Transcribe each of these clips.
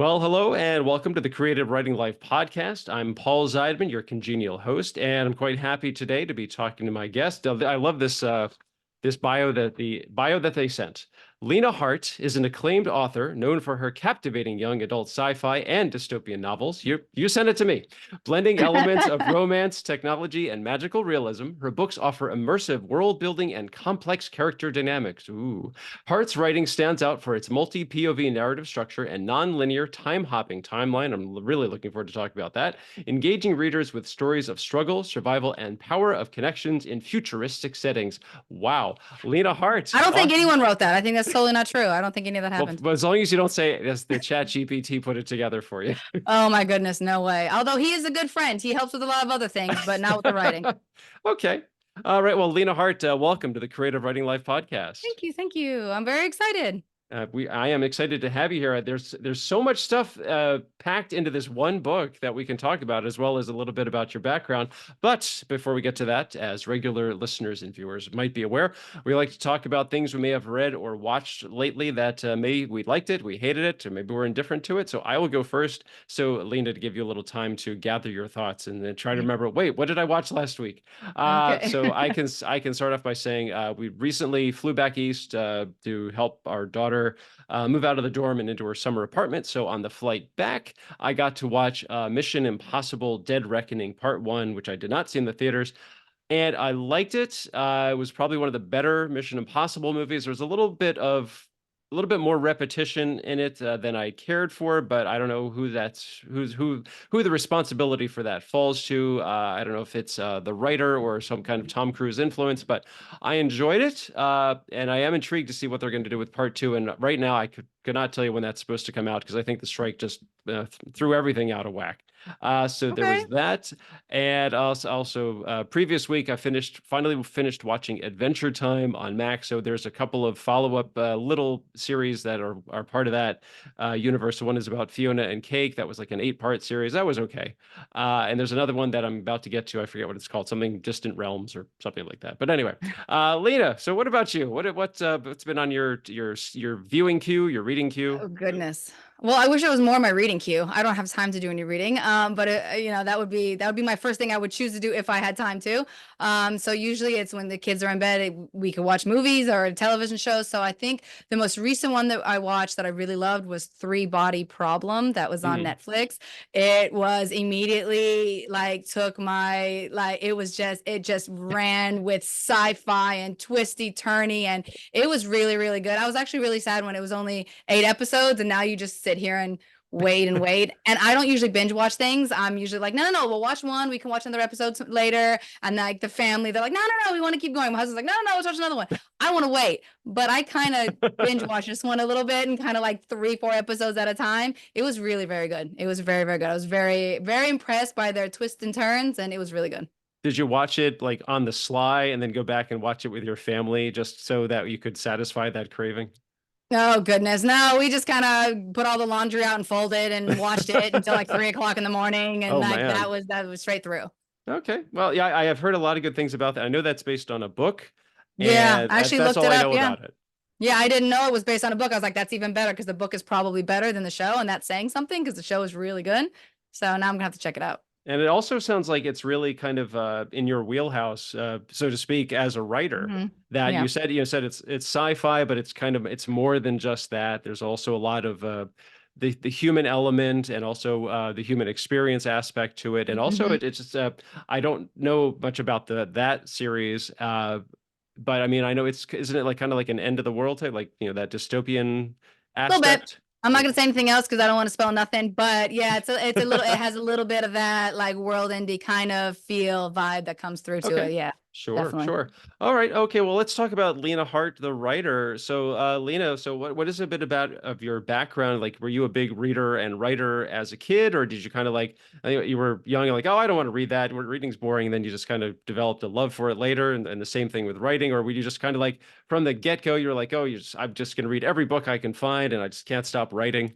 Well, hello and welcome to the Creative Writing Life podcast. I'm Paul Zeidman, your congenial host, and I'm quite happy today to be talking to my guest. I love this bio that they sent. Lina Hart is an acclaimed author known for her captivating young adult sci-fi and dystopian novels. You sent it to me. Blending elements of romance, technology, and magical realism, her books offer immersive world building and complex character dynamics. Ooh. Hart's writing stands out for its multi-POV narrative structure and non-linear time-hopping timeline. I'm really looking forward to talking about that. Engaging readers with stories of struggle, survival, and power of connections in futuristic settings. Wow. Lina Hart. I don't think anyone wrote that. I think that's totally not true. I don't think any of that Well, happened. as long as you don't say it, the chat GPT put it together for you. Oh my goodness, no way. Although he is a good friend. He helps with a lot of other things, but not with the writing. Okay. All right. Well, Lina Hart, welcome to the Creative Writing Life podcast. Thank you. Thank you. I'm very excited. I am excited to have you here. There's so much stuff packed into this one book that we can talk about, as well as a little bit about your background. But before we get to that, as regular listeners and viewers might be aware, we like to talk about things we may have read or watched lately that we liked it, we hated it, or maybe we're indifferent to it. So I will go first. So Lena, to give you a little time to gather your thoughts and then try to remember, wait, what did I watch last week? Okay. So I can start off by saying we recently flew back east to help our daughter move out of the dorm and into her summer apartment. So on the flight back, I got to watch Mission Impossible: Dead Reckoning Part 1, which I did not see in the theaters. And I liked it. It was probably one of the better Mission Impossible movies. There was a little bit more repetition in it than I cared for, but I don't know who who the responsibility for that falls to. I don't know if it's the writer or some kind of Tom Cruise influence, but I enjoyed it, and I am intrigued to see what they're going to do with part two. And right now, I could not tell you when that's supposed to come out because I think the strike just threw everything out of whack. So there was that, and also previous week I finally finished watching Adventure Time on Max. So there's a couple of follow-up little series that are part of that universe. So one is about Fiona and Cake. That was like an 8-part series. That was okay. And there's another one that I'm about to get to. I forget what it's called. Something Distant Realms or something like that. But anyway, Lena. So what about you? What's been on your viewing queue, your reading queue? Oh goodness. Well, I wish it was more my reading queue. I don't have time to do any reading. But that would be my first thing I would choose to do if I had time to. So usually it's when the kids are in bed, we could watch movies or television shows. So I think the most recent one that I watched that I really loved was Three Body Problem. That was on Netflix. It was immediately it just ran with sci-fi and twisty turny, and it was really, really good. I was actually really sad when it was only 8 episodes, and now you just sit here and wait and wait. And I don't usually binge watch things. I'm usually like, no, we'll watch one. We can watch another episodes later. And like the family, they're like, no, we want to keep going. My husband's like, no, let's watch another one. I want to wait. But I kind of binge watch this one a little bit and kind of like 3-4 episodes at a time. It was really very good. It was very, very good. I was very, very impressed by their twists and turns, and it was really good. Did you watch it like on the sly and then go back and watch it with your family just so that you could satisfy that craving? Oh goodness. No, we just kind of put all the laundry out and folded and watched it until like 3 o'clock in the morning. And Oh, like man. that was straight through. Okay. Well, yeah, I have heard a lot of good things about that. I know that's based on a book. Yeah, And I actually that's looked all it I up. know Yeah. about it. Yeah, I didn't know it was based on a book. I was like, that's even better because the book is probably better than the show. And that's saying something because the show is really good. So now I'm gonna have to check it out. And it also sounds like it's really kind of in your wheelhouse, so to speak, as a writer. That Yeah. you said it's sci-fi, but it's more than just that. There's also a lot of the human element and also the human experience aspect to it, and also it's just I don't know much about that series, but I mean I know isn't it like kind of like an end of the world type, like that dystopian A little bit. aspect? I'm not gonna say anything else because I don't want to spell nothing. But yeah, it's a little. It has a little bit of that like world indie kind of feel vibe that comes through to it. Yeah, Sure, definitely. sure. All right. Okay. Well, let's talk about Lina Hart, the writer. So, Lina, so what is a bit about of your background? Like, were you a big reader and writer as a kid, or did you kind of like you were young and like, oh, I don't want to read that. Reading's boring. And then you just kind of developed a love for it later, and the same thing with writing, or were you just kind of like from the get-go, you're like, oh, I'm just going to read every book I can find, and I just can't stop writing.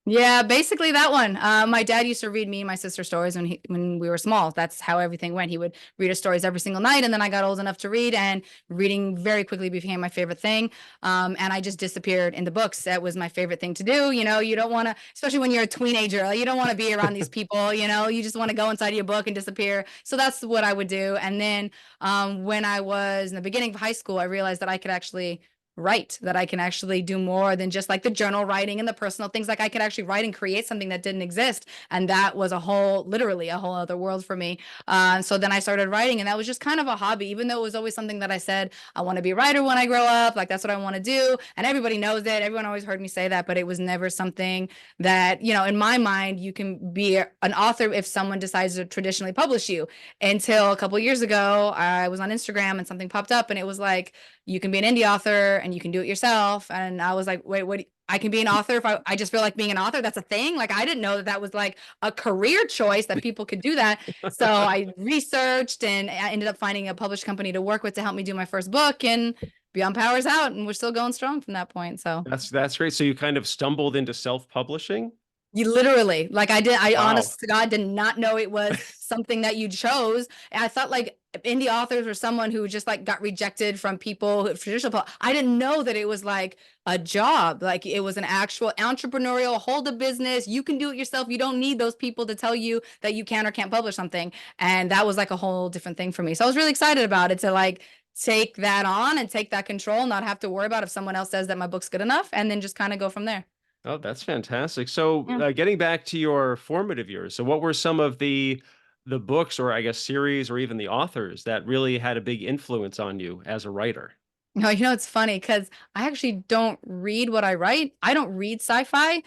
Yeah, basically that one. My dad used to read me and my sister stories when we were small. That's how everything went. He would read us stories every single night, and then I got old enough to read, and reading very quickly became my favorite thing. And I just disappeared into books. That was my favorite thing to do. You know, you don't want to, especially when you're a teenager, like, you don't want to be around these people. You know, you just want to go inside of your book and disappear. So that's what I would do. And then when I was in the beginning of high school, I realized that I could actually write, that I can actually do more than just like the journal writing and the personal things. Like I could actually write and create something that didn't exist. And that was literally a whole other world for me. So then I started writing, and that was just kind of a hobby, even though it was always something that I said, I want to be a writer when I grow up. Like that's what I want to do. And everybody knows it. Everyone always heard me say that, but it was never something that, you know, in my mind, you can be an author if someone decides to traditionally publish you. Until a couple of years ago, I was on Instagram and something popped up, and it was like, you can be an indie author and you can do it yourself. And I was like, wait, what? I can be an author if I just feel like being an author. That's a thing. Like I didn't know that that was like a career choice, that people could do that. So I researched, and I ended up finding a published company to work with to help me do my first book, and Beyond Power's out, and we're still going strong from that point. So That's great. So you kind of stumbled into self-publishing? you literally, like I Wow. honest to God did not know it was something that you chose. And I thought like indie authors were someone who just like got rejected from people who traditional. I didn't know that it was like a job, like it was an actual entrepreneurial, hold a business. You can do it yourself. You don't need those people to tell you that you can or can't publish something. And that was like a whole different thing for me. So I was really excited about it, to like take that on and take that control, not have to worry about if someone else says that my book's good enough, and then just kind of go from there. Oh, that's fantastic. So, Yeah. getting back to your formative years, so what were some of the books, or I guess series, or even the authors that really had a big influence on you as a writer? No, you know, it's funny because I actually don't read what I write. I don't read sci-fi.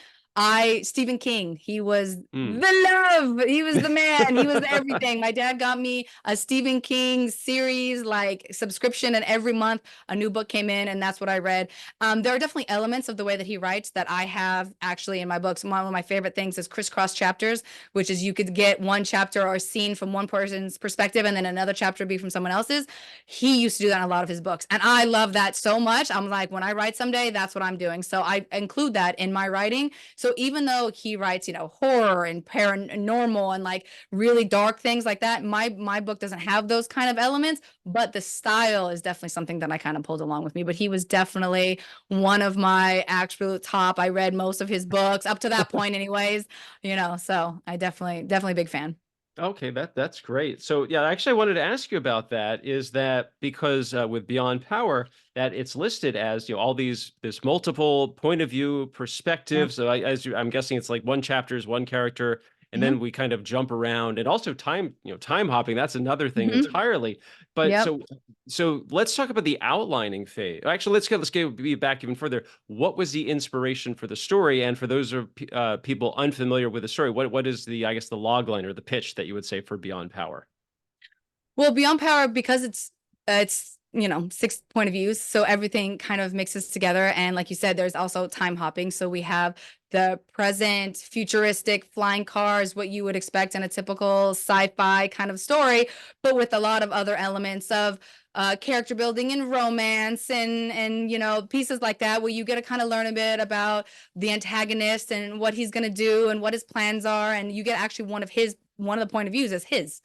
Stephen King, he was Mm. the love. He was the man. He was everything. My dad got me a Stephen King series, like subscription, and every month a new book came in, and that's what I read. There are definitely elements of the way that he writes that I have actually in my books. One of my favorite things is crisscross chapters, which is you could get one chapter or scene from one person's perspective, and then another chapter be from someone else's. He used to do that in a lot of his books, and I love that so much. I'm like, when I write someday, that's what I'm doing. So I include that in my writing. So even though he writes, you know, horror and paranormal and like really dark things like that, my book doesn't have those kind of elements, but the style is definitely something that I kind of pulled along with me. But he was definitely one of my absolute top. I read most of his books up to that point anyways, you know, so I definitely big fan. Okay, that's great. So yeah, actually, I wanted to ask you about that. Is that because with Beyond Power, that it's listed as, all these this multiple point of view Yeah. perspectives. So I'm guessing it's like one chapter is one character, and then Hmm. we kind of jump around, and also time hopping. That's another thing Hmm. entirely. But Yep. so let's talk about the outlining phase. Actually, let's be back even further. What was the inspiration for the story? And for those of people unfamiliar with the story, what is the, I guess, the log line or the pitch that you would say for Beyond Power? Well, Beyond Power, because it's you know, six point of views, so everything kind of mixes together. And like you said, there's also time hopping. So we have the present, futuristic flying cars, what you would expect in a typical sci-fi kind of story, but with a lot of other elements of character building and romance and you know, pieces like that, where you get to kind of learn a bit about the antagonist and what he's going to do and what his plans are, and you get actually one of the point of views is his,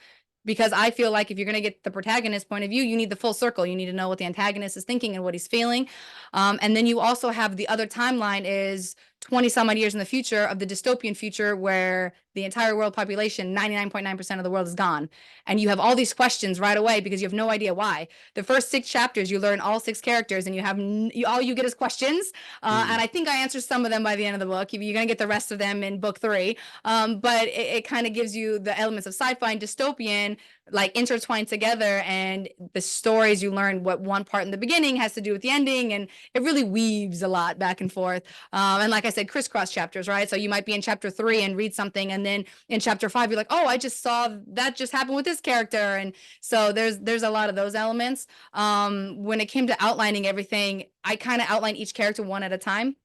because I feel like if you're going to get the protagonist point of view, you need the full circle. You need to know what the antagonist is thinking and what he's feeling. And then you also have the other timeline is 20 some odd years in the future of the dystopian future where the entire world population, 99.9% of the world is gone. And you have all these questions right away because you have no idea why. The first six chapters, you learn all six characters and all you get is questions. And Mm. I think I answered some of them by the end of the book. You're going to get the rest of them in book three. But it kind of gives you the elements of sci-fi and dystopian like intertwined together, and the stories you learn what one part in the beginning has to do with the ending, and it really weaves a lot back and forth. And like I said, crisscross chapters, right? So you might be in chapter 3 and read something, and then in chapter 5 you're like, oh, I just saw that just happened with this character. And so there's a lot of those elements. When it came to outlining everything, I kind of outline each character one at a time.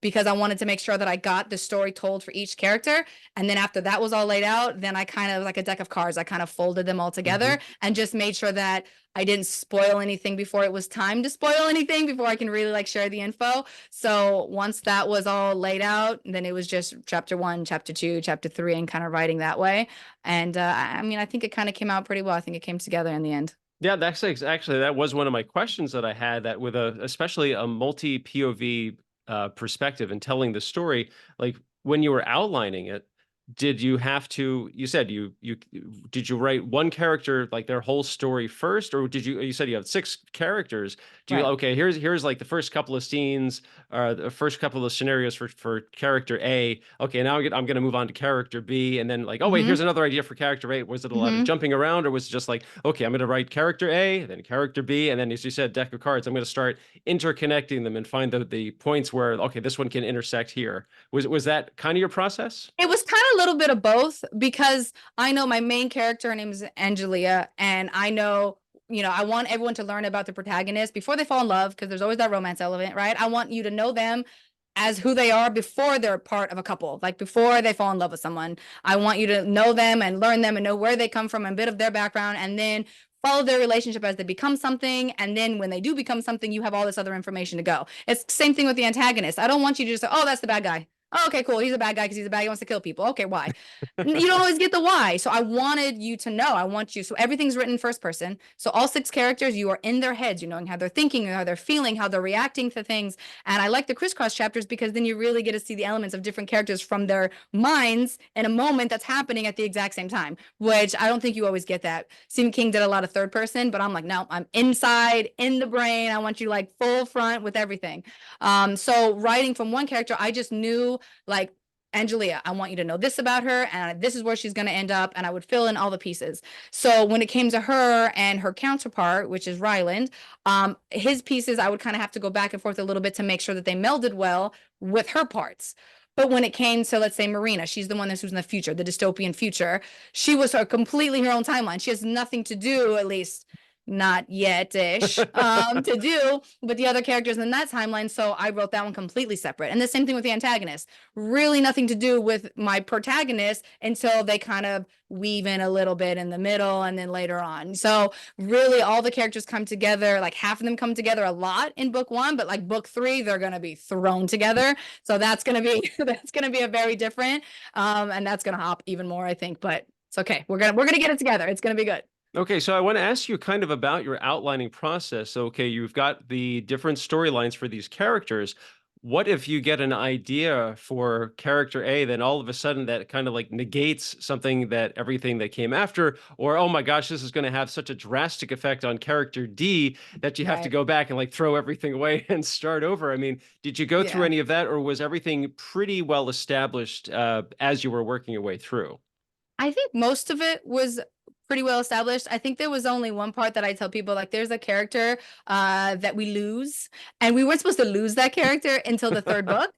because I wanted to make sure that I got the story told for each character. And then after that was all laid out, then I kind of like a deck of cards, I kind of folded them all together Mhm. and just made sure that I didn't spoil anything before it was time to spoil anything, before I can really like share the info. So once that was all laid out, then it was just chapter one, chapter two, chapter three, and kind of writing that way. And I mean, I think it kind of came out pretty well. I think it came together in the end. Yeah, actually that was one of my questions that I had, that with a especially a multi POV perspective and telling the story, like when you were outlining it, did you have to, you said you did you write one character like their whole story first, or did you said you have six characters. Do you, Right. okay, here's like the first couple of scenes, the first couple of scenarios for character A. Okay, now I'm gonna move on to character B, and then like, oh wait, Mm-hmm. here's another idea for character A. Was it a lot of Mm-hmm. jumping around, or was it just like, okay, I'm gonna write character A, then character B, and then as you said, deck of cards, I'm gonna start interconnecting them and find the points where, okay, this one can intersect here. Was that kind of your process? It was kind of a little bit of both, because I know my main character, her name is Angelia, and I know, I want everyone to learn about the protagonist before they fall in love, because there's always that romance element, right? I want you to know them as who they are before they're part of a couple, like before they fall in love with someone. I want you to know them and learn them and know where they come from and a bit of their background, and then follow their relationship as they become something. And then when they do become something, you have all this other information to go. It's the same thing with the antagonist. I don't want you to just say, oh, that's the bad guy. Oh, okay, cool. He's a bad guy because he's a bad guy. He wants to kill people. Okay, why? You don't always get the why. So I wanted you to know. I want you. So everything's written first person. So all six characters, you are in their heads. You knowing how they're thinking, how they're feeling, how they're reacting to things. And I like the crisscross chapters because then you really get to see the elements of different characters from their minds in a moment that's happening at the exact same time, which I don't think you always get that. Stephen King did a lot of third person, but I'm like, no, I'm inside in the brain. I want you like full front with everything. So writing from one character, I just knew like, Angelia, I want you to know this about her, and this is where she's going to end up. And I would fill in all the pieces. So when it came to her and her counterpart, which is Ryland, his pieces, I would kind of have to go back and forth a little bit to make sure that they melded well with her parts. But when it came to, let's say, Marina, she's the one that's who's in the future, the dystopian future. She was completely her own timeline. She has nothing to do, at least not yet-ish, to do but the other characters in that timeline. So I wrote that one completely separate. And the same thing with the antagonist. Really nothing to do with my protagonist until they kind of weave in a little bit in the middle and then later on. So really all the characters come together, like half of them come together a lot in book one, but like book three, they're gonna be thrown together. So that's gonna be that's gonna be a very different. And that's gonna hop even more, I think. But it's okay. We're gonna get it together. It's gonna be good. Okay, so I want to ask you kind of about your outlining process. Okay, you've got the different storylines for these characters. What if you get an idea for character A, then all of a sudden that kind of like negates something that everything that came after, or oh my gosh, this is going to have such a drastic effect on character D that you have to Right. go back and like throw everything away and start over? I mean, did you go through Yeah. any of that, or was everything pretty well established as you were working your way through? I think most of it was pretty well established. I think there was only one part that I tell people, like there's a character that we lose, and we weren't supposed to lose that character until the third book.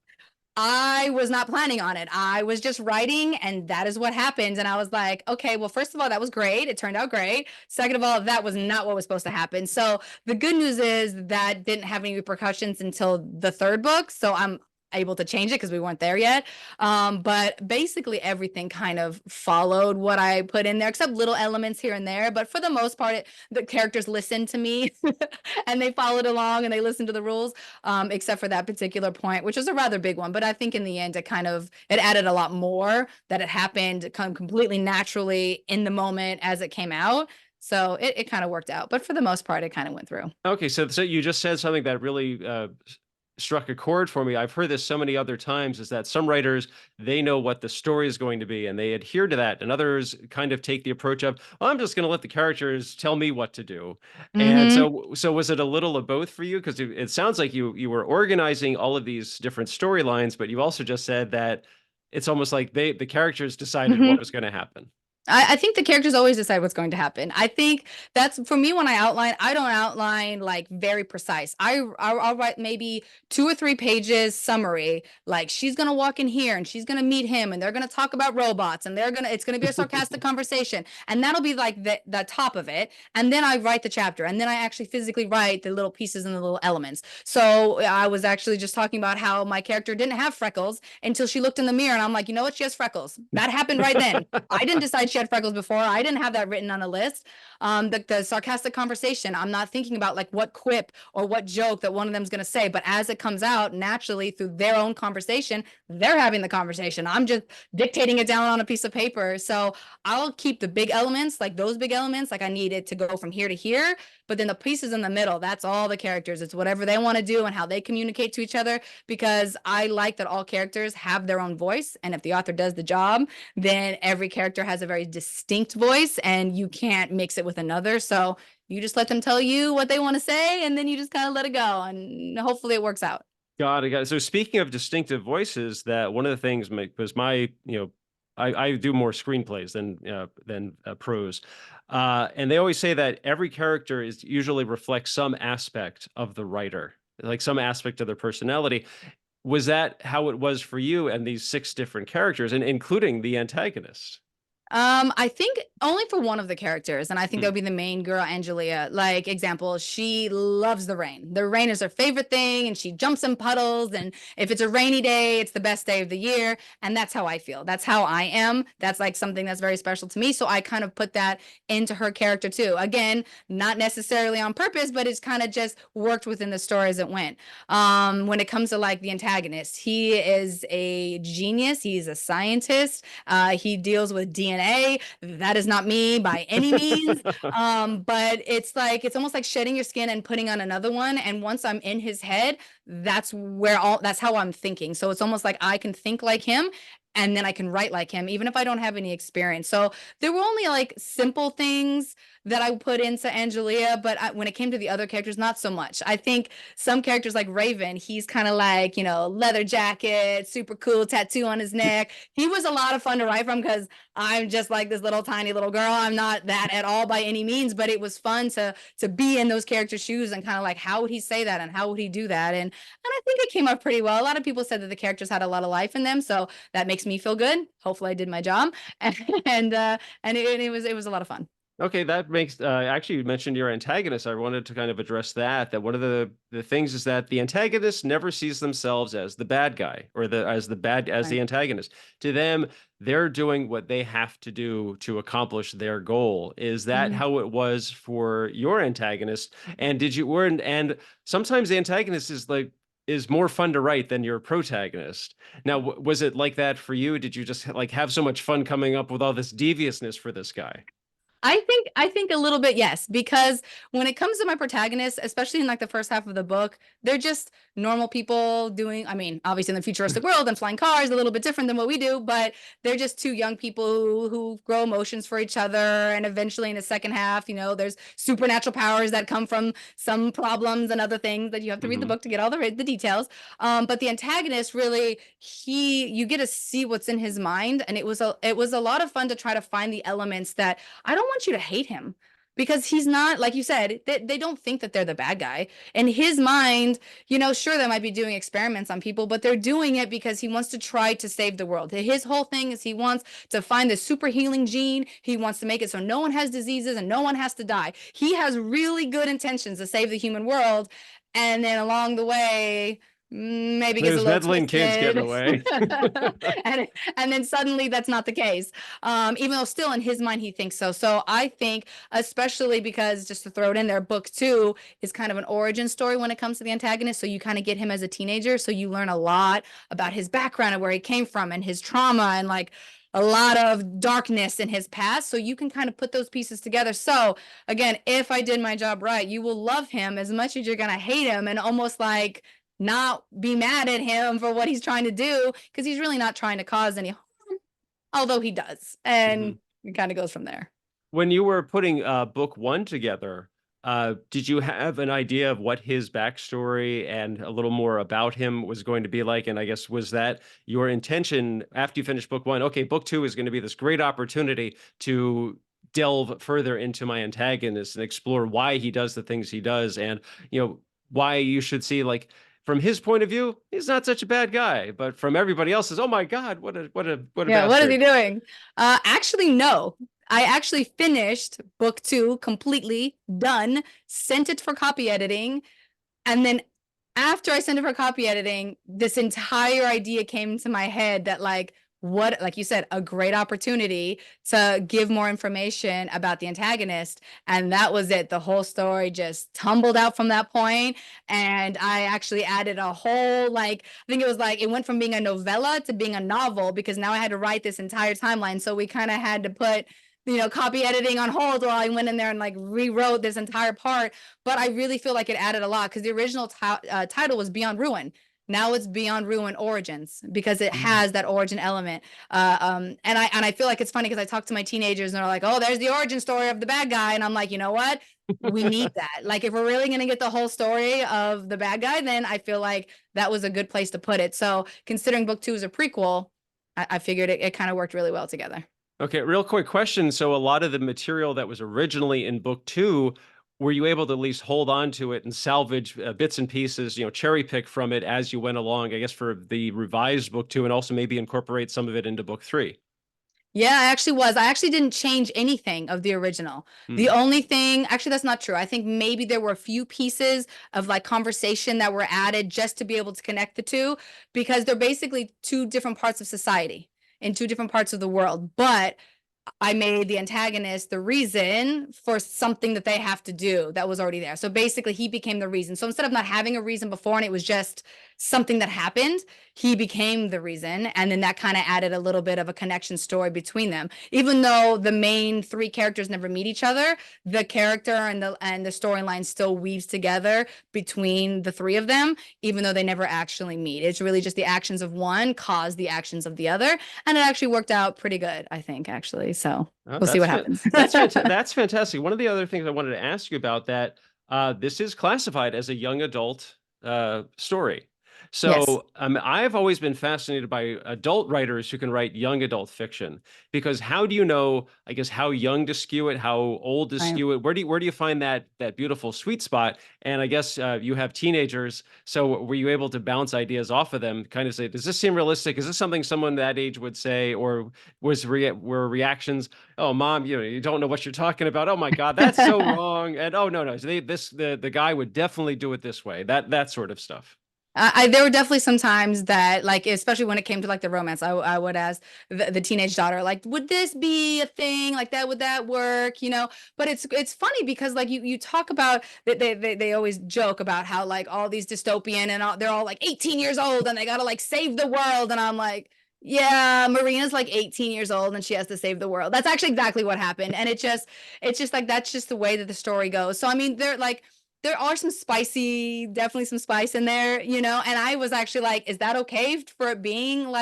I was not planning on it. I was just writing, and that is what happened. And I was like, okay, well, first of all, that was great. It turned out great. Second of all, that was not what was supposed to happen. So the good news is that didn't have any repercussions until the third book. So I'm able to change it because we weren't there yet. But basically everything kind of followed what I put in there, except little elements here and there. But for the most part, the characters listened to me and they followed along and they listened to the rules, except for that particular point, which was a rather big one. But I think in the end, it added a lot more, that it happened completely naturally in the moment as it came out. So it kind of worked out. But for the most part, it kind of went through. Okay, so you just said something that really struck a chord for me. I've heard this so many other times, is that some writers, they know what the story is going to be and they adhere to that, and others kind of take the approach of, well, I'm just going to let the characters tell me what to do. And Mm-hmm. so was it a little of both for you? Because it sounds like you were organizing all of these different storylines, but you also just said that it's almost like the characters decided what Mm-hmm. was going to happen. I think the characters always decide what's going to happen. I think that's for me when I outline, I don't outline like very precise. I'll write maybe 2 or 3 pages summary. Like she's gonna walk in here and she's gonna meet him and they're gonna talk about robots and it's gonna be a sarcastic conversation. And that'll be like the top of it. And then I write the chapter and then I actually physically write the little pieces and the little elements. So I was actually just talking about how my character didn't have freckles until she looked in the mirror and I'm like, you know what? She has freckles. That happened right then. I didn't decide she had freckles before. I didn't have that written on a list. The sarcastic conversation, I'm not thinking about like what quip or what joke that one of them's going to say, but as it comes out naturally through their own conversation, they're having the conversation. I'm just dictating it down on a piece of paper. So I'll keep the big elements, like those big elements, like I need it to go from here to here. But then the pieces in the middle, that's all the characters. It's whatever they want to do and how they communicate to each other, because I like that all characters have their own voice. And if the author does the job, then every character has a very distinct voice and you can't mix it with another. So you just let them tell you what they want to say and then you just kind of let it go and hopefully it works out. Got it. Got it. So speaking of distinctive voices, that one of the things was I do more screenplays than prose, and they always say that every character is usually reflects some aspect of the writer, like some aspect of their personality. Was that how it was for you and these 6 different characters, and including the antagonist? I think only for one of the characters, and I think that Hmm. would be the main girl, Angelia. Like, example, she loves the rain. The rain is her favorite thing, and she jumps in puddles. And if it's a rainy day, it's the best day of the year. And that's how I feel. That's how I am. That's like something that's very special to me. So I kind of put that into her character too. Again, not necessarily on purpose, but it's kind of just worked within the story as it went. When it comes to like the antagonist, he is a genius. He's a scientist. He deals with DNA. That is not me by any means. But it's like it's almost like shedding your skin and putting on another one. And once I'm in his head, that's how I'm thinking. So it's almost like I can think like him and then I can write like him, even if I don't have any experience. So there were only like simple things that I put into Angelia, but when it came to the other characters, not so much. I think some characters like Raven, he's kind of like, leather jacket, super cool tattoo on his neck. He was a lot of fun to write from because I'm just like this little tiny little girl. I'm not that at all by any means, but it was fun to be in those characters' shoes and kind of like how would he say that and how would he do that? And I think it came up pretty well. A lot of people said that the characters had a lot of life in them, so that makes me feel good. Hopefully, I did my job, and it was a lot of fun. Okay, that makes actually you mentioned your antagonist. I wanted to kind of address that one of the things is that the antagonist never sees themselves as the bad guy or as the Right. antagonist. To them, they're doing what they have to do to accomplish their goal. Is that Mhm. how it was for your antagonist? And did you were and sometimes the antagonist is more fun to write than your protagonist. Now, was it like that for you? Did you just like have so much fun coming up with all this deviousness for this guy? I think a little bit, yes, because when it comes to my protagonists, especially in like the first half of the book, they're just normal people doing, I mean, obviously in the futuristic world and flying cars, a little bit different than what we do, but they're just 2 young people who grow emotions for each other. And eventually in the second half, there's supernatural powers that come from some problems and other things that you have to read the Hmm. book to get all the details. But the antagonist really, you get to see what's in his mind. And it was a lot of fun to try to find the elements that I don't want you to hate him because he's not, like you said, they don't think that they're the bad guy. In his mind, sure, they might be doing experiments on people, but they're doing it because he wants to try to save the world. His whole thing is he wants to find the super healing gene. He wants to make it so no one has diseases and no one has to die. He has really good intentions to save the human world. And then along the way, maybe gets a Those little meddling kids get in the twisted. way. and and then suddenly that's not the case, even though still in his mind he thinks so. So I think, especially because, just to throw it in there, book 2 is kind of an origin story when it comes to the antagonist. So you kind of get him as a teenager, so you learn a lot about his background and where he came from and his trauma and like a lot of darkness in his past, so you can kind of put those pieces together. So again, if I did my job right, you will love him as much as you're going to hate him and almost like not be mad at him for what he's trying to do because he's really not trying to cause any harm, although he does. And Mhm. it kind of goes from there. When you were putting book 1 together, Did you have an idea of what his backstory and a little more about him was going to be like? And I guess, was that your intention after you finished book one? Okay, book two is going to be this great opportunity to delve further into my antagonist and explore why he does the things he does, and why you should see, like, from his point of view, he's not such a bad guy, but from everybody else's, oh my God, what a Yeah, what is he bastard. doing? Actually, no. I actually finished book two completely done, sent it for copy editing, and then after I sent it for copy editing, this entire idea came into my head that what, like you said, a great opportunity to give more information about the antagonist. And that was it. The whole story just tumbled out from that point. And I actually added a whole, I think it was it went from being a novella to being a novel, because now I had to write this entire timeline. So we kind of had to put copy editing on hold while I went in there and rewrote this entire part. But I really feel like it added a lot, because the original title was Beyond Ruin. Now it's Beyond Ruin Origins, because it Mm. has that origin element. And I feel like it's funny because I talk to my teenagers and they're like, "Oh, there's the origin story of the bad guy," and I'm like, you know what? We need that. Like, if we're really going to get the whole story of the bad guy, then I feel like that was a good place to put it. So considering book two is a prequel, I figured it kind of worked really well together. Okay, real quick question. So a lot of the material that was originally in book two, were you able to at least hold on to it and salvage bits and pieces, cherry pick from it as you went along, I guess, for the revised book two, and also maybe incorporate some of it into book three? Yeah, I actually was. I actually didn't change anything of the original. The Hmm. only thing, actually, that's not true. I think maybe there were a few pieces of conversation that were added just to be able to connect the two, because they're basically two different parts of society in two different parts of the world. But I made the antagonist the reason for something that they have to do that was already there. So basically, he became the reason. So instead of not having a reason before and it was just something that happened, he became the reason. And then that kind of added a little bit of a connection story between them. Even though the main three characters never meet each other, the character and the storyline still weaves together between the three of them, even though they never actually meet. It's really just the actions of one cause the actions of the other. And it actually worked out pretty good, I think, actually. So Oh, we'll see what happens. that's fantastic. One of the other things I wanted to ask you about, that this is classified as a young adult story. Yes. So I've always been fascinated by adult writers who can write young adult fiction, because how do you know, I guess, how young to skew it, how old to Right. skew it? Where do you find that beautiful sweet spot? And I guess you have teenagers, so were you able to bounce ideas off of them, kind of say, does this seem realistic? Is this something someone that age would say? Or were reactions, oh mom, you don't know what you're talking about, oh my God, that's so wrong, and oh no, no, the guy would definitely do it this way, that sort of stuff. There were definitely some times that, especially when it came to the romance, I would ask the teenage daughter, would this be a thing like that? Would that work? But it's funny because you talk about that they always joke about how all these dystopian and they're all 18 years old and they gotta save the world, and I'm like, yeah, Marina's 18 years old and she has to save the world. That's actually exactly what happened, and it's just that's just the way that the story goes. So I mean, there are definitely some spice in there, and I was actually is that okay for it being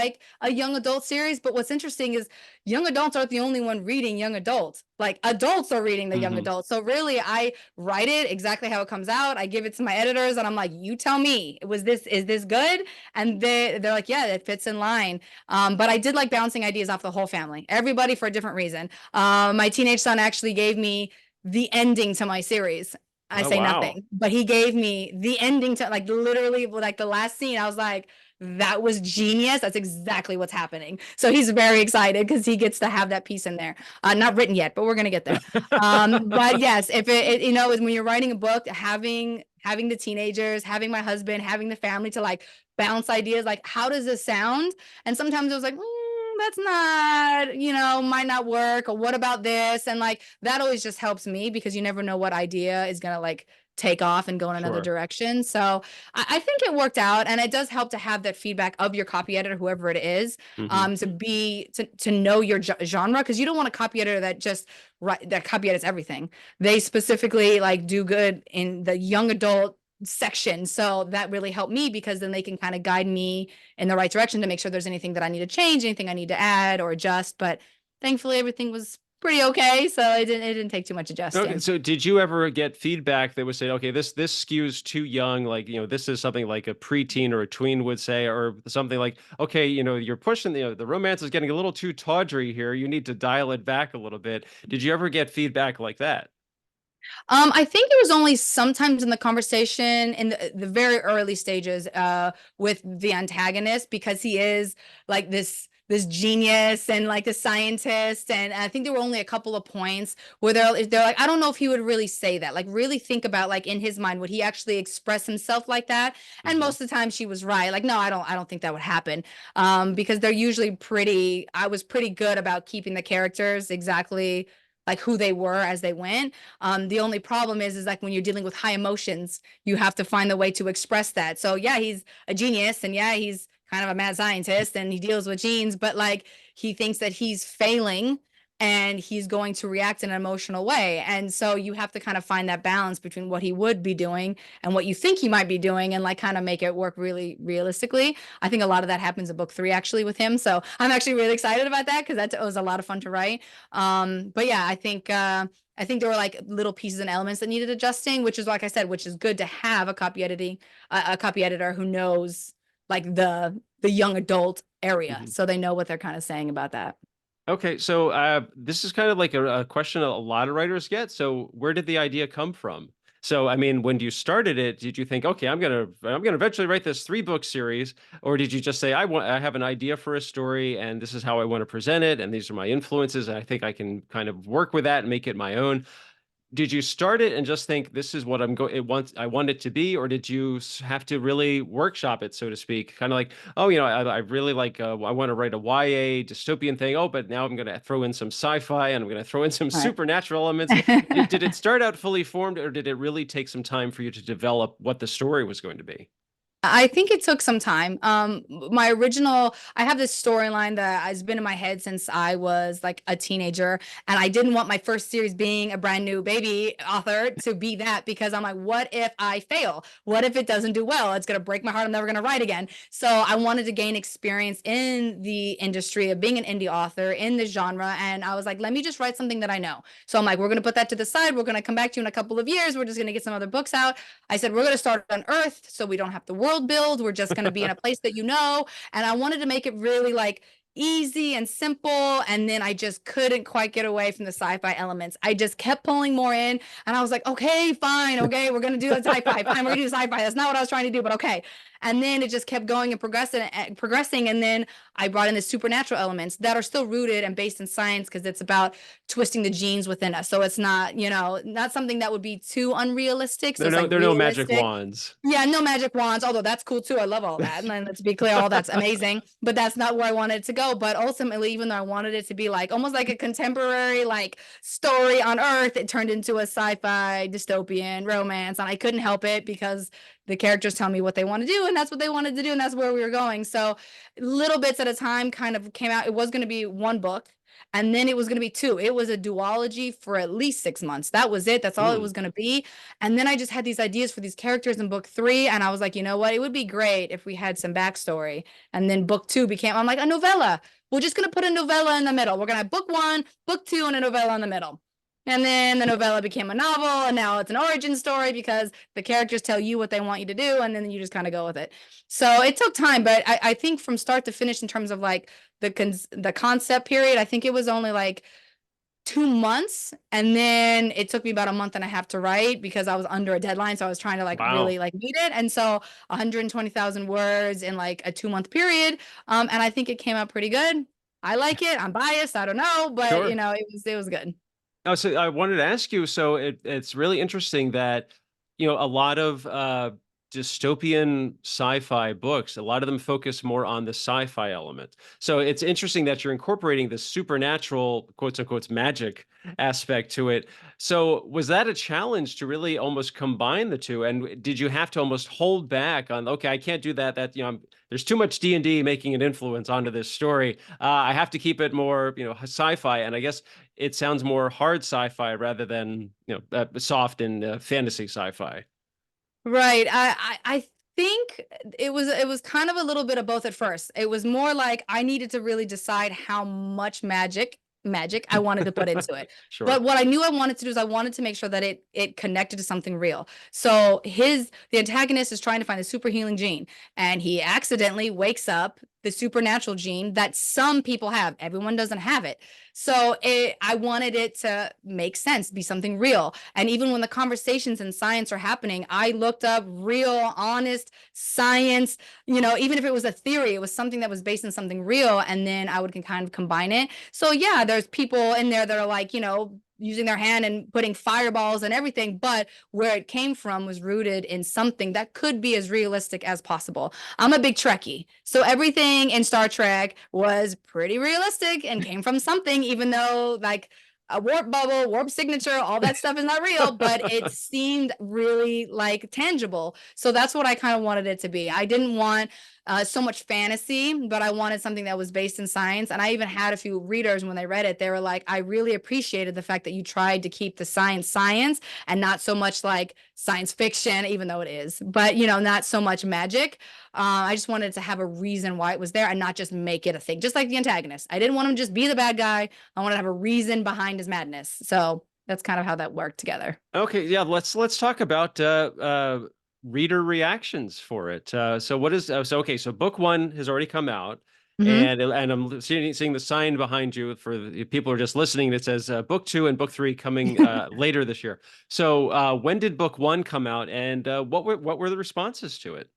a young adult series? But what's interesting is young adults aren't the only one reading young adults. Adults are reading the young Hmm. adults. So really, I write it exactly how it comes out. I give it to my editors and I'm like, you tell me, is this good? And they're like, yeah, it fits in line. But I did like bouncing ideas off the whole family, everybody for a different reason. My teenage son actually gave me the ending to my series. I Oh say wow. nothing, but he gave me the ending to literally the last scene. I was like, that was genius. That's exactly what's happening. So he's very excited because he gets to have that piece in there. Not written yet, but we're gonna get there. But yes, if when you're writing a book, having the teenagers, having my husband, having the family to bounce ideas, how does this sound? And sometimes it was like, that's not, might not work, or what about this? And that always just helps me because you never know what idea is gonna take off and go in another Sure. direction. So I think it worked out, and it does help to have that feedback of your copy editor, whoever it is, Hmm. to know your genre, because you don't want a copy editor that just that copy edits everything. They specifically do good in the young adult section. So that really helped me because then they can kind of guide me in the right direction to make sure there's anything that I need to change, anything I need to add or adjust. But thankfully, everything was pretty okay. So it didn't take too much Okay, adjusting. so did you ever get feedback that would say, okay, this skews too young, like, this is something like a preteen or a tween would say, or something like, okay, you're pushing the romance is getting a little too tawdry here. You need to dial it back a little bit. Did you ever get feedback like that? I think it was only sometimes in the conversation in the very early stages with the antagonist because he is like this genius and like a scientist, and I think there were only a couple of points where they're like, I don't know if he would really say that, like really think about like in his mind would he actually express himself like that. And Hmm. most of the time she was right, like no, I don't think that would happen, because they're usually pretty, I was pretty good about keeping the characters exactly like who they were as they went. The only problem is like when you're dealing with high emotions, you have to find the way to express that. So yeah, he's a genius, and yeah, he's kind of a mad scientist, and he deals with genes, but like he thinks that he's failing and he's going to react in an emotional way. And so you have to kind of find that balance between what he would be doing and what you think he might be doing, and like kind of make it work really realistically. I think a lot of that happens in book 3 actually with him. So I'm actually really excited about that because that was a lot of fun to write. But yeah, I think there were like little pieces and elements that needed adjusting, which is like I said, which is good to have a copy editor who knows like the young adult area, so they know what they're kind of saying about that. Okay, so this is kind of like a question a lot of writers get. So where did the idea come from? So I mean, when you started it, did you think, okay, I'm gonna eventually write this 3 book series, or did you just say, I have an idea for a story, and this is how I want to present it, and these are my influences, and I think I can kind of work with that and make it my own? Did you start it and just think this is what I want it to be, or did you have to really workshop it, so to speak? Kind of like, oh, I really like, I want to write a YA dystopian thing. Oh, but now I'm going to throw in some sci-fi and I'm going to throw in some Right. supernatural elements. Did it start out fully formed, or did it really take some time for you to develop what the story was going to be? I think it took some time. My original, I have this storyline that has been in my head since I was like a teenager, and I didn't want my first series being a brand new baby author to be that, because I'm like, what if I fail? What if it doesn't do well? It's gonna break my heart. I'm never gonna write again. So I wanted to gain experience in the industry of being an indie author in this genre, and I was like, let me just write something that I know. So I'm like, we're gonna put that to the side. We're gonna come back to you in a couple of years. We're just gonna get some other books out. I said, we're going to start on Earth so we don't have to world build. We're just going to be in a place that you know. And I wanted to make it really like easy and simple. And then I just couldn't quite get away from the sci-fi elements. I just kept pulling more in. And I was like, okay, fine. Okay, we're going to do the sci-fi. Fine, we're going to do sci-fi. That's not what I was trying to do, but okay. And then it just kept going and progressing. And then I brought in the supernatural elements that are still rooted and based in science because it's about twisting the genes within us. So it's not, not something that would be too unrealistic. So it's like There are no magic realistic. wands. Yeah, no magic wands, although that's cool too. I love all that. And then let's be clear, all that's amazing, but that's not where I wanted it to go. But ultimately, even though I wanted it to be like almost like a contemporary like story on Earth, it turned into a sci-fi dystopian romance. And I couldn't help it because the characters tell me what they want to do, and that's what they wanted to do, and that's where we were going. So little bits at a time kind of came out. It was going to be one book, and then it was going to be 2. It was a duology for at least 6 months. That was it. That's all it Hmm. was going to be. And then I just had these ideas for these characters in book 3. And I was like, you know what? It would be great if we had some backstory. And then book 2 became, I'm like, a novella. We're just going to put a novella in the middle. We're going to have book 1, book 2, and a novella in the middle. And then the novella became a novel. And now it's an origin story because the characters tell you what they want you to do. And then you just kind of go with it. So it took time. But I think from start to finish, in terms of like the concept period, I think it was only like 2 months, and then it took me about a month and a half to write because I was under a deadline, so I was trying to like Wow. really like meet it. And so 120,000 words in like a 2 month period, and I think it came out pretty good. I like it. I'm biased, I don't know, but Sure. it was good. Oh, so I wanted to ask you, so it's really interesting that, a lot of dystopian sci-fi books, a lot of them focus more on the sci-fi element. So it's interesting that you're incorporating the supernatural, quotes unquote, magic aspect to it. So was that a challenge to really almost combine the two? And did you have to almost hold back on, okay, I can't do that. There's too much D&D making an influence onto this story. I have to keep it more, sci-fi. And I guess it sounds more hard sci-fi rather than soft and fantasy sci-fi. Right. I think it was kind of a little bit of both at first. It was more like I needed to really decide how much magic magic I wanted to put into it. Sure. But what I knew I wanted to do is I wanted to make sure that it connected to something real. So the antagonist is trying to find the super healing gene, and he accidentally wakes up the supernatural gene that some people have. Everyone doesn't have it. So I wanted it to make sense, be something real. And even when the conversations in science are happening, I looked up real, honest science. Even if it was a theory, it was something that was based on something real, and then I would can kind of combine it. So yeah, there's people in there that are like, using their hand and putting fireballs and everything, but where it came from was rooted in something that could be as realistic as possible. I'm a big Trekkie, so everything in Star Trek was pretty realistic and came from something, even though like a warp bubble, warp signature, all that stuff is not real, but it seemed really like tangible. So that's what I kind of wanted it to be. I didn't want so much fantasy, but I wanted something that was based in science. And I even had a few readers when they read it, they were like, I really appreciated the fact that you tried to keep the science and not so much like science fiction, even though it is, but not so much magic. I just wanted to have a reason why it was there and not just make it a thing, just like the antagonist. I didn't want him to just be the bad guy. I wanted to have a reason behind his madness. So that's kind of how that worked together. Okay, yeah, let's talk about reader reactions for it. So what is so okay, so book one has already come out, Mm-hmm. and I'm seeing the sign behind you for the people who are just listening that says book two and book three coming later this year. So when did book one come out, and what were the responses to it?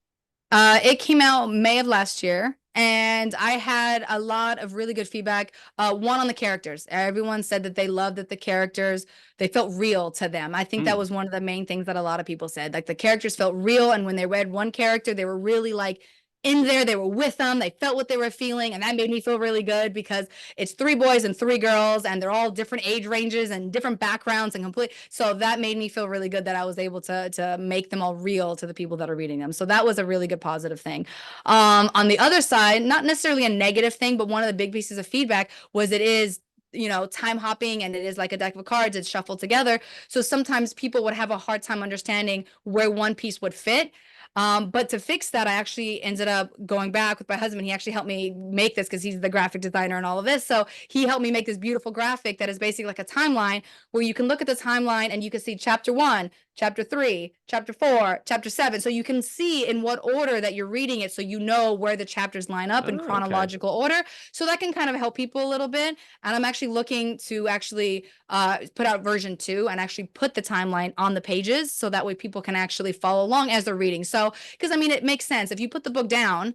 It came out May of last year, and I had a lot of really good feedback. One on the characters. Everyone said that they loved that the characters, they felt real to them. I think that Hmm. was one of the main things that a lot of people said. Like the characters felt real, and when they read one character, they were really like in there, they were with them, they felt what they were feeling, and that made me feel really good because it's three boys and three girls, and they're all different age ranges and different backgrounds and complete. So that made me feel really good that I was able to make them all real to the people that are reading them. So that was a really good positive thing. On the other side, not necessarily a negative thing, but one of the big pieces of feedback was it is time hopping, and it is like a deck of cards, it's shuffled together. So sometimes people would have a hard time understanding where one piece would fit. But to fix that, I actually ended up going back with my husband. He actually helped me make this because he's the graphic designer and all of this. So he helped me make this beautiful graphic that is basically like a timeline where you can look at the timeline and you can see chapter 1, chapter 3, chapter 4, chapter 7. So you can see in what order that you're reading it, so you know where the chapters line up in Oh, okay. chronological order. So that can kind of help people a little bit. And I'm actually looking to actually put out version 2 and actually put the timeline on the pages so that way people can actually follow along as they're reading. So, because I mean, it makes sense. If you put the book down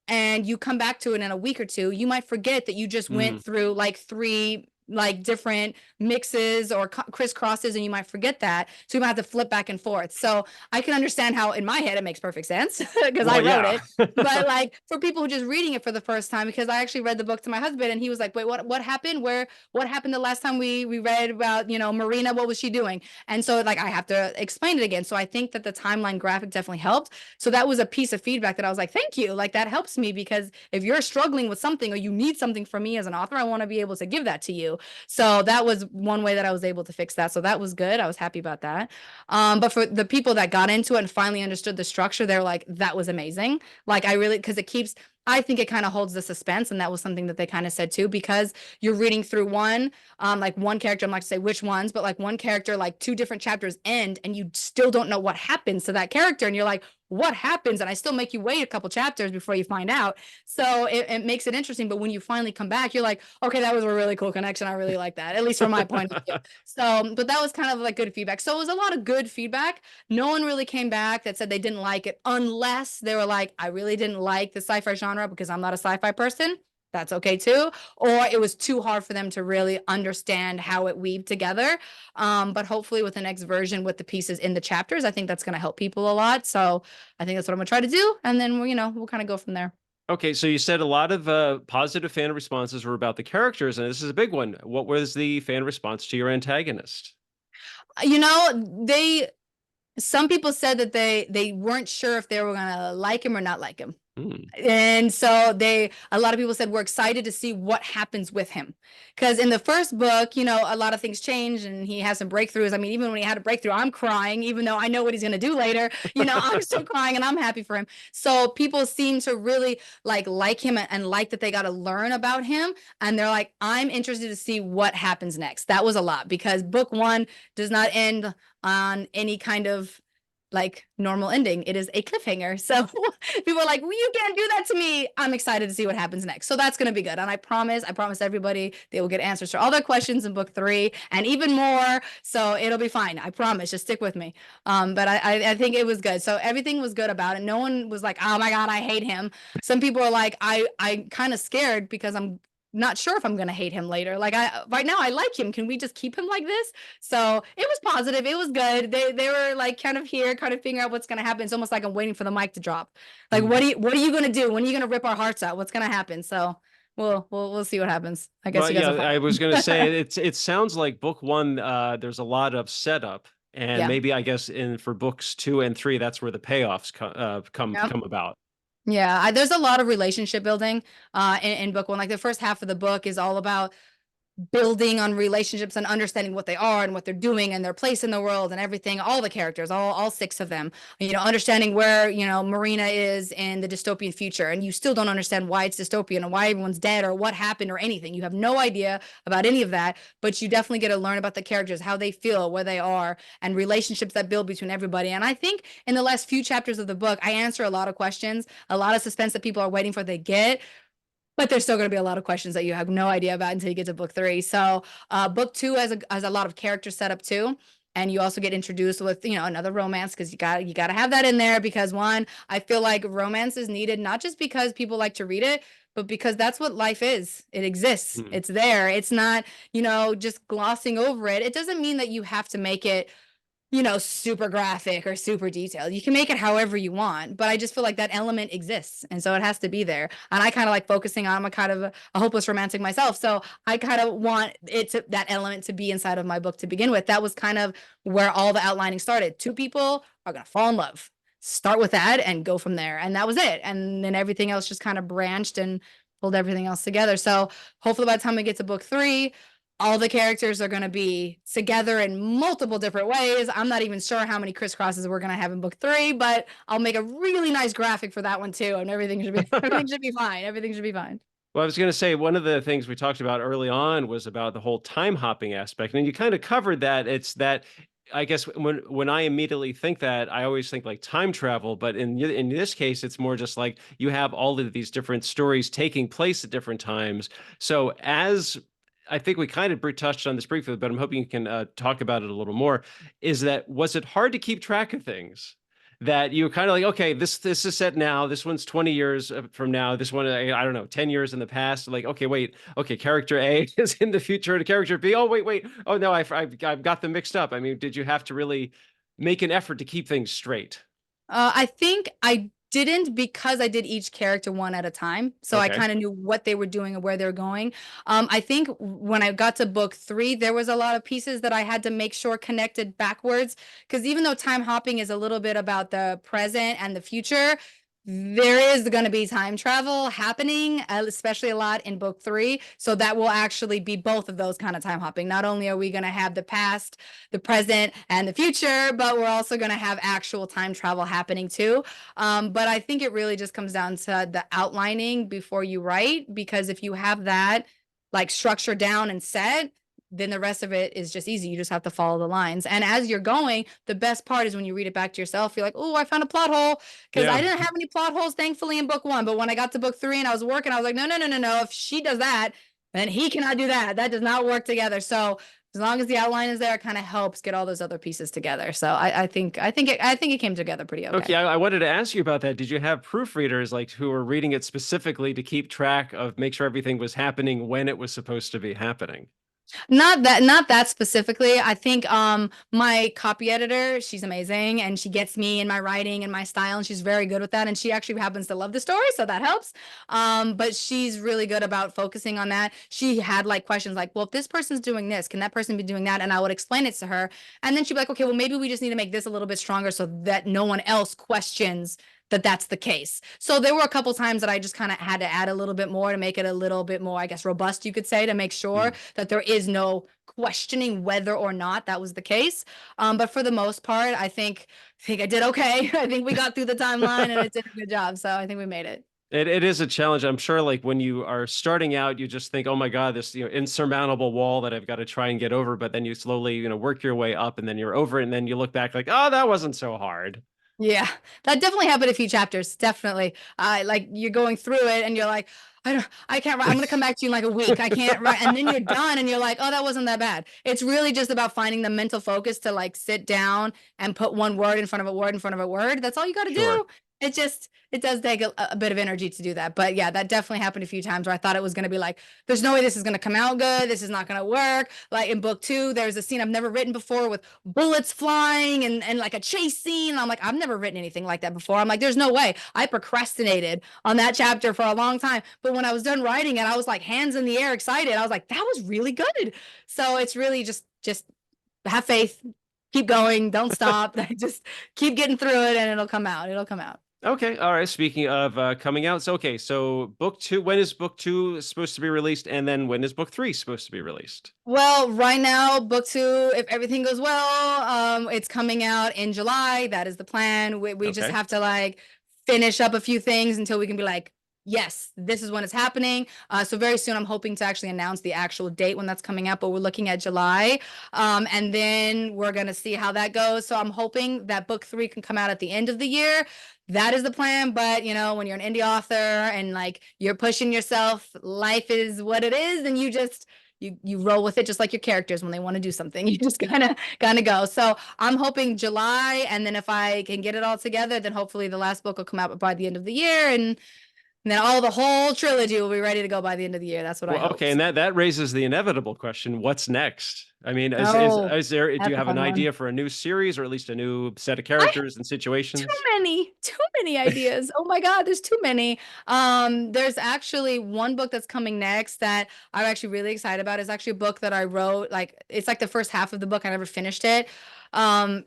and you come back to it in a week or two, you might forget that you just Hmm. went through like 3 like different mixes or crisscrosses, and you might forget that. So you might have to flip back and forth. So I can understand how in my head it makes perfect sense because I Well, wrote yeah. it. But like for people who are just reading it for the first time, because I actually read the book to my husband and he was like, wait, what happened? What happened the last time we read about, Marina, what was she doing? And so like I have to explain it again. So I think that the timeline graphic definitely helped. So that was a piece of feedback that I was like, thank you. Like that helps me because if you're struggling with something or you need something from me as an author, I want to be able to give that to you. So that was one way that I was able to fix that. So that was good. I was happy about that. But for the people that got into it and finally understood the structure, they're like, that was amazing. Like I really, because it keeps, I think it kind of holds the suspense. And that was something that they kind of said too, because you're reading through one, like one character, I'm not to say which ones, but like one character, like 2 different chapters end and you still don't know what happens to that character. And you're like, what happens? And I still make you wait a couple chapters before you find out. So it makes it interesting. But when you finally come back, you're like, okay, that was a really cool connection. I really like that, at least from my point of view. So, but that was kind of like good feedback. So it was a lot of good feedback. No one really came back that said they didn't like it, unless they were like, I really didn't like the sci-fi genre because I'm not a sci-fi person. That's okay too. Or it was too hard for them to really understand how it weaved together. But hopefully with the next version with the pieces in the chapters, I think that's going to help people a lot. So I think that's what I'm gonna try to do. And then we'll kind of go from there. Okay, so you said a lot of positive fan responses were about the characters, and this is a big one. What was the fan response to your antagonist? They some people said that they weren't sure if they were gonna like him or not like him. Hmm. And so a lot of people said we're excited to see what happens with him. Because in the first book, a lot of things change and he has some breakthroughs. I mean, even when he had a breakthrough, I'm crying, even though I know what he's going to do later. I'm still crying and I'm happy for him. So people seem to really like him and like that they got to learn about him. And they're like, I'm interested to see what happens next. That was a lot because book one does not end on any kind of normal ending. It is a cliffhanger. So people are like, well, you can't do that to me. I'm excited to see what happens next. So that's going to be good. And I promise everybody they will get answers to all their questions in book three and even more. So it'll be fine. I promise. Just stick with me. But I think it was good. So everything was good about it. No one was like, oh my God, I hate him. Some people are like, I kind of scared because I'm not sure if I'm gonna hate him later. Right now I like him. Can we just keep him like this? So it was positive. It was good. They were like kind of here, kind of figuring out what's gonna happen. It's almost like I'm waiting for the mic to drop. Like, Hmm. what are you gonna do? When are you gonna rip our hearts out? What's gonna happen? So we'll see what happens. I guess Well, you guys yeah, will I was find going to out. say it sounds like book one, there's a lot of setup, and Yeah. maybe I guess in for books two and three, that's where the payoffs Yep. come about. Yeah, there's a lot of relationship building in book one. Like the first half of the book is all about building on relationships and understanding what they are and what they're doing and their place in the world and everything, all the characters, all six of them, understanding where, Marina is in the dystopian future. And you still don't understand why it's dystopian and why everyone's dead or what happened or anything. You have no idea about any of that, but you definitely get to learn about the characters, how they feel, where they are, and relationships that build between everybody. And I think in the last few chapters of the book, I answer a lot of questions, a lot of suspense that people are waiting for they get, but there's still going to be a lot of questions that you have no idea about until you get to book three. So book two has a lot of character setup too. And you also get introduced with, another romance because you got to have that in there because one, I feel like romance is needed, not just because people like to read it, but because that's what life is. It exists. Hmm. It's there. It's not, just glossing over it. It doesn't mean that you have to make it super graphic or super detailed. You can make it however you want, but I just feel like that element exists. And so it has to be there. And I kind of like focusing on, I'm a kind of a hopeless romantic myself. So I kind of want that element to be inside of my book to begin with. That was kind of where all the outlining started. Two people are going to fall in love. Start with that and go from there. And that was it. And then everything else just kind of branched and pulled everything else together. So hopefully by the time we get to book three, all the characters are going to be together in multiple different ways. I'm not even sure how many crisscrosses we're going to have in book three, but I'll make a really nice graphic for that one too. And everything should be everything should be fine. Everything should be fine. Well, I was going to say one of the things we talked about early on was about the whole time hopping aspect, and you kind of covered that. It's that I guess when I immediately think that, I always think like time travel, but in this case, it's more just like you have all of these different stories taking place at different times. So as I think we kind of touched on this briefly, but I'm hoping you can talk about it a little more. Is that was it hard to keep track of things? That you were kind of like, okay, this is set now. This one's 20 years from now. This one, I don't know, 10 years in the past. Like, okay, wait, okay, character A is in the future, and character B. Oh, wait. Oh no, I've got them mixed up. I mean, did you have to really make an effort to keep things straight? I think I didn't because I did each character one at a time. So I Okay. kind of knew what they were doing and where they're going. I think when I got to book three, there was a lot of pieces that I had to make sure connected backwards. Because even though time hopping is a little bit about the present and the future, there is going to be time travel happening, especially a lot in book three. So that will actually be both of those kind of time hopping. Not only are we going to have the past, the present, and the future, but we're also going to have actual time travel happening too. But I think it really just comes down to the outlining before you write, because if you have that like structure down and set, then the rest of it is just easy. You just have to follow the lines. And as you're going, the best part is when you read it back to yourself, you're like, oh, I found a plot hole. Because I Yeah. didn't have any plot holes, thankfully, in book one. But when I got to book three and I was working, I was like, no. If she does that, then he cannot do that. That does not work together. So as long as the outline is there, it kind of helps get all those other pieces together. So I think it came together pretty Okay, okay. I wanted to ask you about that. Did you have proofreaders like who were reading it specifically to keep track of make sure everything was happening when it was supposed to be happening? Not that specifically. I think my copy editor, she's amazing and she gets me in my writing and my style and she's very good with that and she actually happens to love the story, so that helps. But she's really good about focusing on that. She had like questions like, well, if this person's doing this, can that person be doing that? And I would explain it to her and then she'd be like, okay, well maybe we just need to make this a little bit stronger so that no one else questions that that's the case. So there were a couple times that I just kind of had to add a little bit more to make it a little bit more, I guess, robust, you could say, to make sure Mm. that there is no questioning whether or not that was the case. But for the most part, I think I did okay. I think we got through the timeline and it did a good job. So I think we made it. It is a challenge. I'm sure like when you are starting out, you just think, oh my God, this, insurmountable wall that I've got to try and get over. But then you slowly, work your way up and then you're over it. And then you look back like, oh, that wasn't so hard. Yeah, that definitely happened a few chapters. Definitely. Like you're going through it and you're like, I can't write. I'm gonna come back to you in like a week. I can't write. And then you're done and you're like, oh, that wasn't that bad. It's really just about finding the mental focus to like sit down and put one word in front of a word in front of a word. That's all you got to Sure. do. It does take a bit of energy to do that. But yeah, that definitely happened a few times where I thought it was going to be like, there's no way this is going to come out good. This is not going to work. Like in book 2, there's a scene I've never written before with bullets flying and like a chase scene. And I'm like, I've never written anything like that before. I'm like, there's no way. I procrastinated on that chapter for a long time. But when I was done writing it, I was like hands in the air, excited. I was like, that was really good. So it's really just have faith, keep going, don't stop. Just keep getting through it and it'll come out. It'll come out. Okay. All right. Speaking of coming out, so okay. So book 2, when is book 2 supposed to be released, and then when is book 3 supposed to be released? Well, right now, book 2, if everything goes well, it's coming out in July. That is the plan. We just Okay. have to like finish up a few things until we can be like, yes, this is when it's happening. So very soon, I'm hoping to actually announce the actual date when that's coming up, but we're looking at July. And then we're gonna see how that goes. So I'm hoping that book 3 can come out at the end of the year. That is the plan. But when you're an indie author and like you're pushing yourself, life is what it is, and you roll with it just like your characters when they want to do something. You just kind of go. So I'm hoping July, and then if I can get it all together, then hopefully the last book will come out by the end of the year, and then the whole trilogy will be ready to go by the end of the year. That's what I Well, hope. okay, and that raises the inevitable question: what's next? I mean, Oh, is there? Do you that's a have an fun one. idea for a new series, or at least a new set of I characters and too situations? too many ideas. Oh my God, there's too many. There's actually one book that's coming next that I'm actually really excited about. It's actually a book that I wrote, like it's like the first half of the book. I never finished it.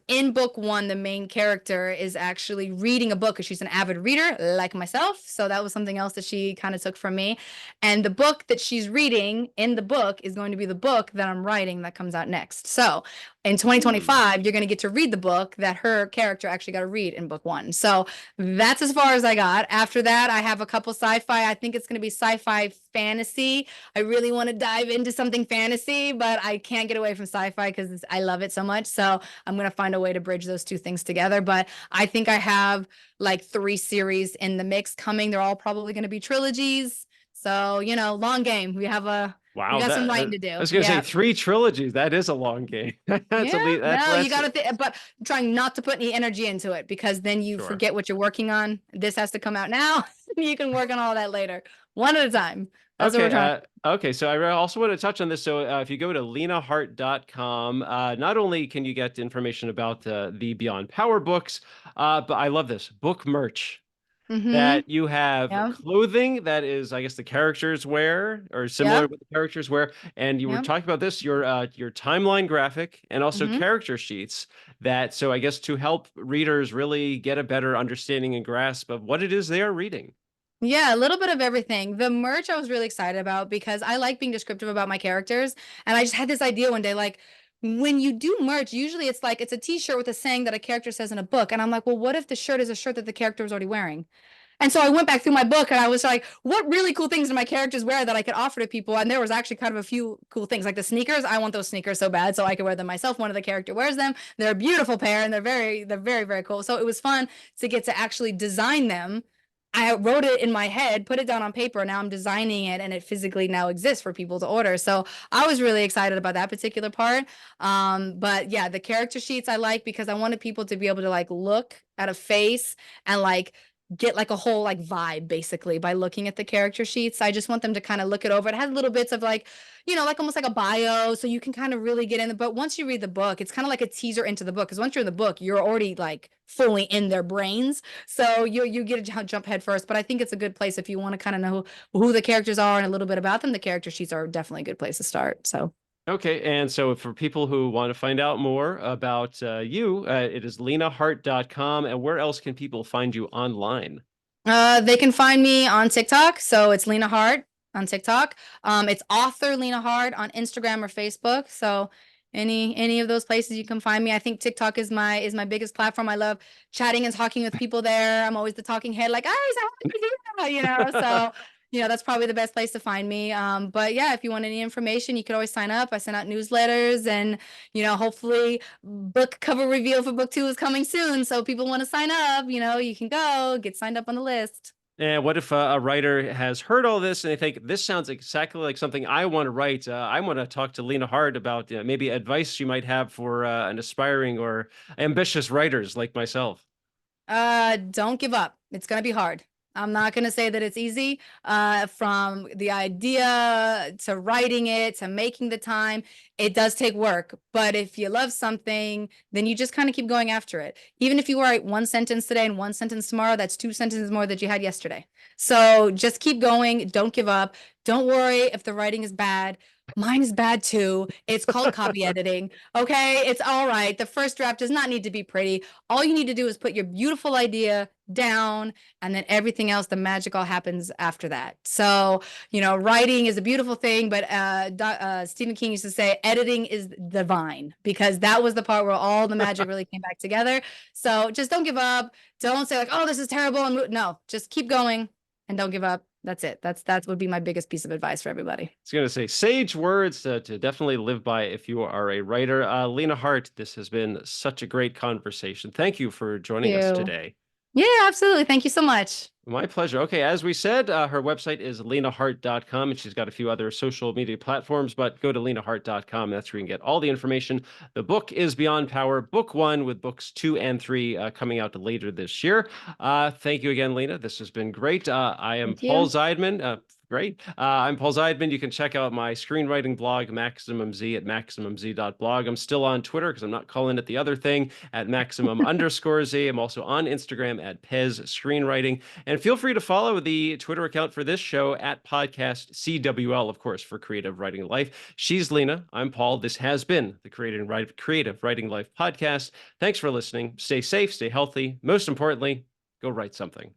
In book 1, the main character is actually reading a book because she's an avid reader, like myself. So that was something else that she kind of took from me. And the book that she's reading in the book is going to be the book that I'm writing that comes out next. So in Hmm. 2025, you're going to get to read the book that her character actually got to read in book 1. So that's as far as I got. After that, I have a couple sci-fi. I think it's going to be sci-fi fantasy. I really want to dive into something fantasy, but I can't get away from sci-fi because I love it so much. So I'm going to find a way to bridge those two things together. But I think I have like 3 series in the mix coming. They're all probably going to be trilogies. So, long game. We Wow, got some that writing to I do. was gonna say Yeah. 3 trilogies. That is a long game. That's Yeah, a least, no, you that's got to think, but trying not to put any energy into it because then you sure. forget what you're working on. This has to come out now. You can work on all that later, one at a time. That's what we're Okay, trying. okay. So I also want to touch on this. So if you go to linahart.com, not only can you get information about the Beyond Power books, but I love this book merch. Mm-hmm. That you have Yep. clothing that is, I guess, the characters wear or similar to Yep. what the characters wear. And you were Yep. talking about this, your timeline graphic and also Mm-hmm. character sheets that, so I guess to help readers really get a better understanding and grasp of what it is they are reading. Yeah, a little bit of everything. The merch I was really excited about because I like being descriptive about my characters. And I just had this idea one day, like when you do merch, usually it's like it's a t-shirt with a saying that a character says in a book. And I'm like, well, what if the shirt is a shirt that the character is already wearing? And so I went back through my book and I was like, what really cool things do my characters wear that I could offer to people? And there was actually kind of a few cool things like the sneakers. I want those sneakers so bad so I could wear them myself. One of the character wears them. They're a beautiful pair and they're very, very cool. So it was fun to get to actually design them. I wrote it in my head, put it down on paper. Now I'm designing it and it physically now exists for people to order. So I was really excited about that particular part. But yeah, the character sheets I like because I wanted people to be able to like look at a face and like get like a whole like vibe basically by looking at the character sheets. I just want them to kind of look it over. It has little bits of like, like almost like a bio, so you can kind of really get in. But once you read the book, it's kind of like a teaser into the book. Because once you're in the book, you're already like fully in their brains, so you get to jump head first. But I think it's a good place if you want to kind of know who the characters are and a little bit about them. The character sheets are definitely a good place to start. So. Okay, and so for people who want to find out more about you, it is linahart.com. And where else can people find you online? They can find me on TikTok. So it's Lina Hart on TikTok. It's author Lina Hart on Instagram or Facebook. So any of those places you can find me. I think TikTok is my biggest platform. I love chatting and talking with people there. I'm always the talking head, like, oh, so how did you do that? So that's probably the best place to find me. But yeah, if you want any information, you could always sign up. I send out newsletters, and hopefully book cover reveal for book 2 is coming soon. So people want to sign up, you can go get signed up on the list. And what if a writer has heard all this and they think this sounds exactly like something I want to write? I want to talk to Lina Hart about maybe advice you might have for an aspiring or ambitious writers like myself. Don't give up. It's gonna be hard. I'm not gonna say that it's easy. From the idea to writing it to making the time, it does take work. But if you love something, then you just kind of keep going after it. Even if you write one sentence today and one sentence tomorrow, that's 2 sentences more that you had yesterday. So just keep going. Don't give up. Don't worry if the writing is bad. Mine is bad too. It's called copy editing. Okay, it's all right. The first draft does not need to be pretty. All you need to do is put your beautiful idea down, and then everything else, the magic all happens after that. So, writing is a beautiful thing, but Stephen King used to say editing is divine, because that was the part where all the magic really came back together. So just don't give up. Don't say like, oh, this is terrible. And no, just keep going and don't give up. That's it. That would be my biggest piece of advice for everybody. I was going to say sage words to definitely live by if you are a writer. Lina Hart, this has been such a great conversation. Thank you for joining us You. today. Yeah, absolutely. Thank you so much. My pleasure. Okay, as we said, her website is linahart.com, and she's got a few other social media platforms, but go to linahart.com. That's where you can get all the information. The book is Beyond Power, book 1, with books 2 and 3 coming out later this year. Thank you again, Lina. This has been great. I am Thank Paul you. Zeidman. Great. I'm Paul Zeidman. You can check out my screenwriting blog, Maximum Z, at maximumz.blog. I'm still on Twitter because I'm not calling it the other thing, at maximum_Z. I'm also on Instagram at Pez Screenwriting. And feel free to follow the Twitter account for this show at Podcast CWL, of course, for Creative Writing Life. She's Lina. I'm Paul. This has been the Creative Writing Life podcast. Thanks for listening. Stay safe, stay healthy. Most importantly, go write something.